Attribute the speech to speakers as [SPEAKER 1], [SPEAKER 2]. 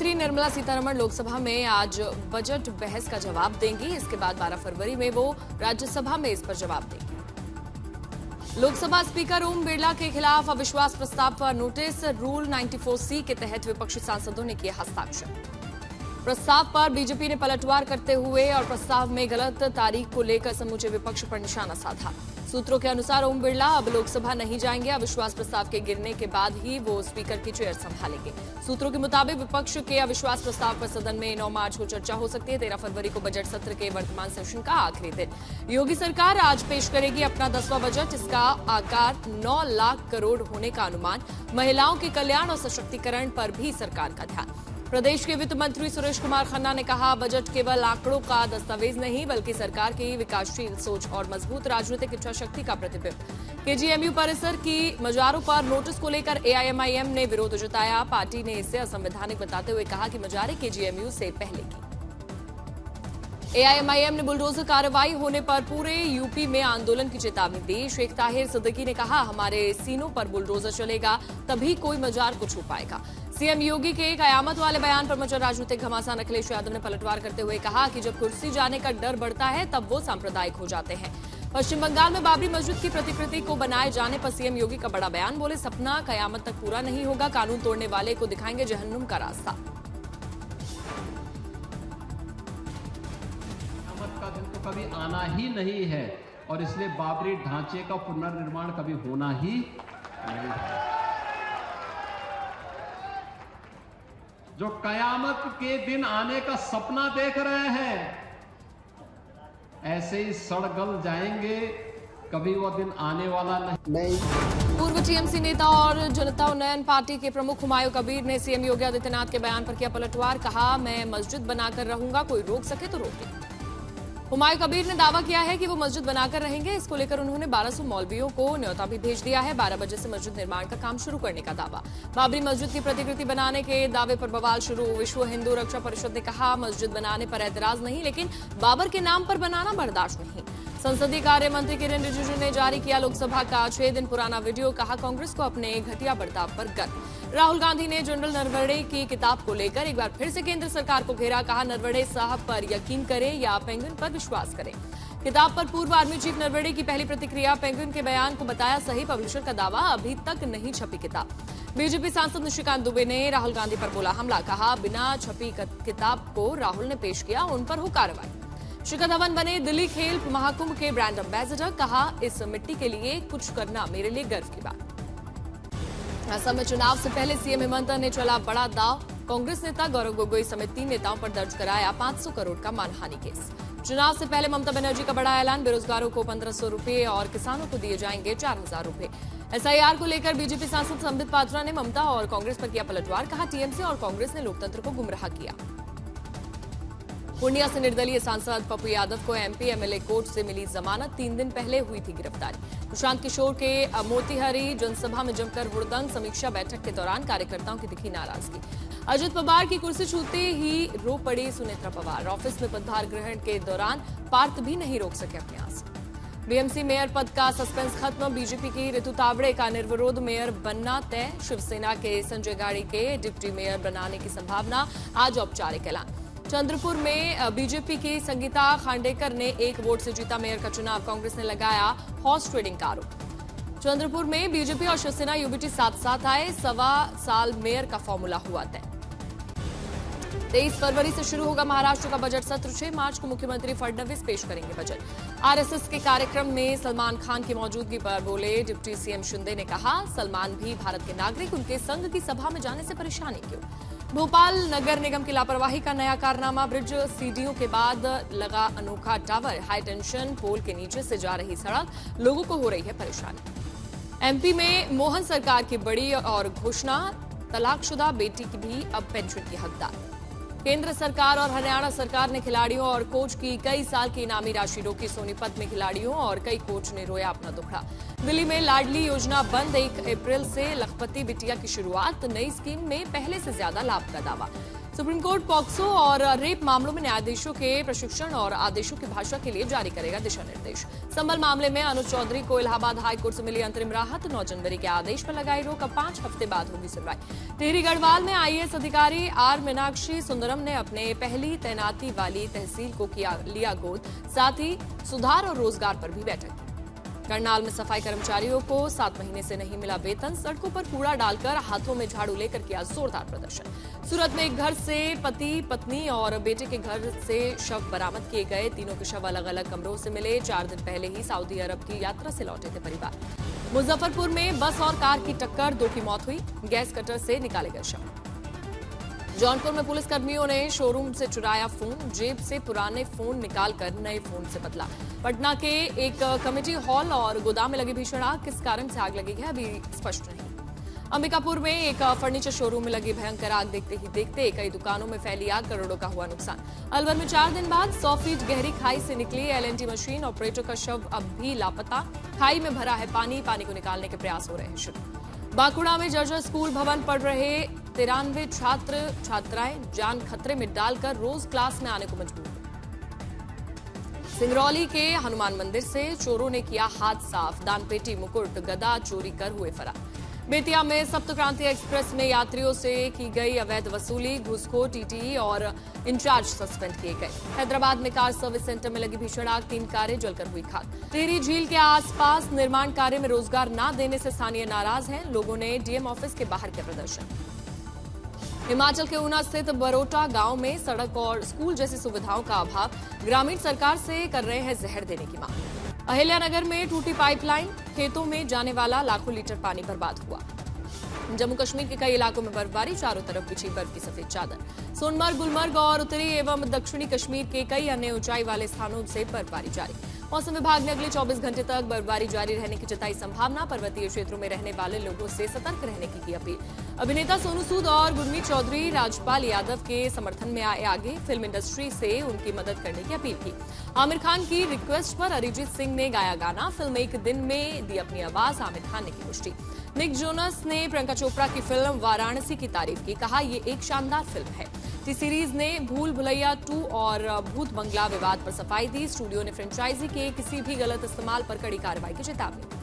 [SPEAKER 1] मंत्री निर्मला सीतारमण लोकसभा में आज बजट बहस का जवाब देंगी। इसके बाद 12 फरवरी में वो राज्यसभा में इस पर जवाब देंगी। लोकसभा स्पीकर ओम बिरला के खिलाफ अविश्वास प्रस्ताव पर नोटिस। रूल 94C के तहत विपक्षी सांसदों ने किए हस्ताक्षर। प्रस्ताव पर बीजेपी ने पलटवार करते हुए और प्रस्ताव में गलत तारीख को लेकर समूचे विपक्ष पर निशाना साधा। सूत्रों के अनुसार ओम बिरला अब लोकसभा नहीं जाएंगे। अविश्वास प्रस्ताव के गिरने के बाद ही वो स्पीकर की चेयर संभालेंगे। सूत्रों के मुताबिक विपक्ष के अविश्वास प्रस्ताव पर सदन में 9 मार्च को चर्चा हो सकती है। 13 फरवरी को बजट सत्र के वर्तमान सेशन का आखिरी दिन। योगी सरकार आज पेश करेगी अपना 10वां बजट। इसका आकार 9 लाख करोड़ होने का अनुमान। महिलाओं के कल्याण और सशक्तिकरण पर भी सरकार का ध्यान। प्रदेश के वित्त मंत्री सुरेश कुमार खन्ना ने कहा, बजट केवल आंकड़ों का दस्तावेज नहीं बल्कि सरकार की विकासशील सोच और मजबूत राजनीतिक इच्छा शक्ति का प्रतिबिंब। केजीएमयू परिसर की मजारों पर नोटिस को लेकर एआईएमआईएम ने विरोध जताया। पार्टी ने इसे असंवैधानिक बताते हुए कहा कि मजारे केजीएमयू से पहले की। एआईएमआईएम ने बुलडोजर कार्रवाई होने पर पूरे यूपी में आंदोलन की चेतावनी दी। शेख ताहिर सिद्दीकी ने कहा, हमारे सीनों पर बुलडोजर चलेगा तभी कोई मजार को छू पाएगा। सीएम योगी के कयामत वाले बयान पर मचा राजनीतिक घमासान। अखिलेश यादव ने पलटवार करते हुए कहा कि जब कुर्सी जाने का डर बढ़ता है तब वो सांप्रदायिक हो जाते हैं। पश्चिम बंगाल में बाबरी मस्जिद की प्रतिकृति को बनाए जाने पर सीएम योगी का बड़ा बयान। बोले, सपना कयामत तक पूरा नहीं होगा, कानून तोड़ने वाले को दिखाएंगे जहन्नुम का रास्ता।
[SPEAKER 2] का दिन तो कभी आना ही नहीं है और इसलिए बाबरी ढांचे का पुनर्निर्माण कभी होना ही नहीं है। जो कयामत के दिन आने का सपना देख रहे हैं, ऐसे ही सड़ गल जाएंगे, कभी वो दिन आने वाला नहीं।
[SPEAKER 1] पूर्व टीएमसी नेता और जनता उन्नयन पार्टी के प्रमुख हुमायूं कबीर ने सीएम योगी आदित्यनाथ के बयान पर किया पलटवार। कहा, मैं मस्जिद बनाकर रहूंगा, कोई रोक सके तो रोके। हुमायूं कबीर ने दावा किया है कि वो मस्जिद बनाकर रहेंगे। इसको लेकर उन्होंने 1200 मौलवियों को न्योता भी भेज दिया है। 12 बजे से मस्जिद निर्माण का काम शुरू करने का दावा। बाबरी मस्जिद की प्रतिकृति बनाने के दावे पर बवाल शुरू। विश्व हिंदू रक्षा परिषद ने कहा, मस्जिद बनाने पर ऐतराज नहीं, लेकिन बाबर के नाम पर बनाना बर्दाश्त नहीं। संसदीय कार्य मंत्री किरेन रिजिजू ने जारी किया लोकसभा का 6 दिन पुराना वीडियो। कहा, कांग्रेस को अपने घटिया बर्ताव पर गर्व। राहुल गांधी ने जनरल नरवणे की किताब को लेकर एक बार फिर से केंद्र सरकार को घेरा। कहा, नरवणे साहब पर यकीन करें या पेंगुइन पर विश्वास करें। किताब पर पूर्व आर्मी चीफ नरवणे की पहली प्रतिक्रिया। पेंगुइन के बयान को बताया सही, पब्लिशर का दावा, अभी तक नहीं छपी किताब। बीजेपी सांसद निशिकांत दुबे ने राहुल गांधी पर बोला हमला। कहा, बिना छपी किताब को राहुल ने पेश किया, उन पर हो कार्रवाई। शिखर धवन बने दिल्ली खेल महाकुंभ के ब्रांड एम्बेसडर। कहा, इस मिट्टी के लिए कुछ करना मेरे लिए गर्व की बात। असम में चुनाव से पहले सीएम हेमंत ने चला बड़ा दाव। कांग्रेस नेता गौरव गोगोई समेत 3 नेताओं पर दर्ज कराया 500 करोड़ का मानहानि केस। चुनाव से पहले ममता बनर्जी का बड़ा ऐलान। बेरोजगारों को 1500 रुपए और किसानों को दिए जाएंगे 4000 रुपए। एसआईआर को लेकर बीजेपी सांसद संबित पात्रा ने ममता और कांग्रेस पर किया पलटवार। कहा, टीएमसी और कांग्रेस ने लोकतंत्र को गुमराह किया। पूर्णिया से निर्दलीय सांसद पप्पू यादव को एमपी एमएलए कोर्ट से मिली जमानत। 3 दिन पहले हुई थी गिरफ्तारी। प्रशांत किशोर के मोतीहारी जनसभा में जमकर हुड़दंग। समीक्षा बैठक के दौरान कार्यकर्ताओं की दिखी नाराजगी। अजित पवार की कुर्सी छूते ही रो पड़ी सुनेत्रा पवार। ऑफिस में पदभार ग्रहण के दौरान पार्थ भी नहीं रोक सके अपने आंसू। बीएमसी मेयर पद का सस्पेंस खत्म। बीजेपी की ऋतु तावड़े का निर्विरोध मेयर बनना तय। शिवसेना के संजय गाड़ी के डिप्टी मेयर बनाने की संभावना। आज औपचारिक ऐलान। चंद्रपुर में बीजेपी की संगीता खांडेकर ने 1 वोट से जीता मेयर का चुनाव। कांग्रेस ने लगाया हॉर्स ट्रेडिंग का आरोप। चंद्रपुर में बीजेपी और शिवसेना यूबीटी साथ आए। 1.25 साल मेयर का फॉर्मूला हुआ तय। 23 फरवरी से शुरू होगा महाराष्ट्र का बजट सत्र। 6 मार्च को मुख्यमंत्री फडणवीस पेश करेंगे बजट। आरएसएस के कार्यक्रम में सलमान खान की मौजूदगी पर बोले डिप्टी सीएम शिंदे ने कहा, सलमान भी भारत के नागरिक, उनके संघ की सभा में जाने से परेशानी क्यों। भोपाल नगर निगम की लापरवाही का नया कारनामा। ब्रिज सीढ़ियों के बाद लगा अनोखा टावर। हाई टेंशन पोल के नीचे से जा रही सड़क, लोगों को हो रही है परेशानी। एमपी में मोहन सरकार की बड़ी और घोषणा। तलाकशुदा बेटी की भी अब पेंशन की हकदार। केंद्र सरकार और हरियाणा सरकार ने खिलाड़ियों और कोच की कई साल की इनामी राशि रोकी। सोनीपत में खिलाड़ियों और कई कोच ने रोया अपना दुखड़ा। दिल्ली में लाडली योजना बंद। 1 अप्रैल से लखपति बिटिया की शुरुआत। नई स्कीम में पहले से ज्यादा लाभ का दावा। सुप्रीम कोर्ट पॉक्सो और रेप मामलों में न्यायाधीशों के प्रशिक्षण और आदेशों की भाषा के लिए जारी करेगा दिशा निर्देश। संभल मामले में अनुज चौधरी को इलाहाबाद हाई कोर्ट से मिली अंतरिम राहत। 9 जनवरी के आदेश पर लगाई रोक। अब 5 हफ्ते बाद होगी सुनवाई। टिहरी गढ़वाल में आईएएस अधिकारी आर मीनाक्षी सुंदरम ने अपने पहली तैनाती वाली तहसील को लिया गोद। साथ ही सुधार और रोजगार पर भी बैठक। करनाल में सफाई कर्मचारियों को 7 महीने से नहीं मिला वेतन। सड़कों पर कूड़ा डालकर हाथों में झाड़ू लेकर किया जोरदार प्रदर्शन। सूरत में एक घर से पति, पत्नी और बेटे के घर से शव बरामद किए गए। तीनों के शव अलग अलग कमरों से मिले। 4 दिन पहले ही सऊदी अरब की यात्रा से लौटे थे परिवार। मुजफ्फरपुर में बस और कार की टक्कर, 2 की मौत हुई। गैस कटर से निकाले गए शव। जौनपुर में पुलिसकर्मियों ने शोरूम से चुराया फोन। जेब से पुराने फोन निकालकर नए फोन से बदला। पटना के एक कमेटी हॉल और गोदाम में लगी भीषण आग। किस कारण से आग लगी है अभी स्पष्ट नहीं। अंबिकापुर में एक फर्नीचर शोरूम में लगी भयंकर आग। देखते ही देखते कई दुकानों में फैली आग, करोड़ों का हुआ नुकसान। अलवर में 4 दिन बाद 100 फीट गहरी खाई से निकली एलएनटी मशीन। ऑपरेटर का शव अब भी लापता। खाई में भरा है पानी को निकालने के प्रयास हो रहे हैं शुरू। बांकुड़ा में जर्जर स्कूल भवन पढ़ रहे 93 छात्र छात्राएं जान खतरे में डालकर रोज क्लास में आने को मजबूर। सिंगरौली के हनुमान मंदिर से चोरों ने किया हाथ साफ। दानपेटी, मुकुट, गदा चोरी कर हुए फरार। बेतिया में सप्तक्रांति एक्सप्रेस में यात्रियों से की गई अवैध वसूली। घूसखोर टीटीई और इंचार्ज सस्पेंड किए गए। हैदराबाद में कार सर्विस सेंटर में लगी भीषण आग। 3 कारें जलकर हुई खाक। टिहरी झील के आसपास निर्माण कार्य में रोजगार न देने से स्थानीय नाराज हैं। लोगों ने डीएम ऑफिस के बाहर किया प्रदर्शन। हिमाचल के ऊना स्थित बरोटा गांव में सड़क और स्कूल जैसी सुविधाओं का अभाव। ग्रामीण सरकार से कर रहे हैं जहर देने की मांग। अहिल्यानगर में टूटी पाइपलाइन, खेतों में जाने वाला लाखों लीटर पानी बर्बाद हुआ। जम्मू कश्मीर के कई इलाकों में बर्फबारी, चारों तरफ बिछी बर्फ की सफेद चादर। सोनमर्ग, गुलमर्ग और उत्तरी एवं दक्षिणी कश्मीर के कई अन्य ऊंचाई वाले स्थानों से बर्फबारी जारी। मौसम विभाग ने अगले 24 घंटे तक बर्फबारी जारी रहने की जताई संभावना। पर्वतीय क्षेत्रों में रहने वाले लोगों से सतर्क रहने की अपील। अभिनेता सोनू सूद और गुरमीत चौधरी राजपाल यादव के समर्थन में आए आगे। फिल्म इंडस्ट्री से उनकी मदद करने की अपील की। आमिर खान की रिक्वेस्ट पर अरिजीत सिंह ने गाया गाना। फिल्म एक दिन में दी अपनी आवाज। आमिर खान ने की पुष्टि। निक जोनस ने प्रियंका चोपड़ा की फिल्म वाराणसी की तारीफ की। कहा ये एक शानदार फिल्म है। टी सीरीज ने भूल भुलैया 2 और भूत बंगला विवाद पर सफाई दी। स्टूडियो ने फ्रेंचाइजी के किसी भी गलत इस्तेमाल पर कड़ी कार्रवाई की चेतावनी दी।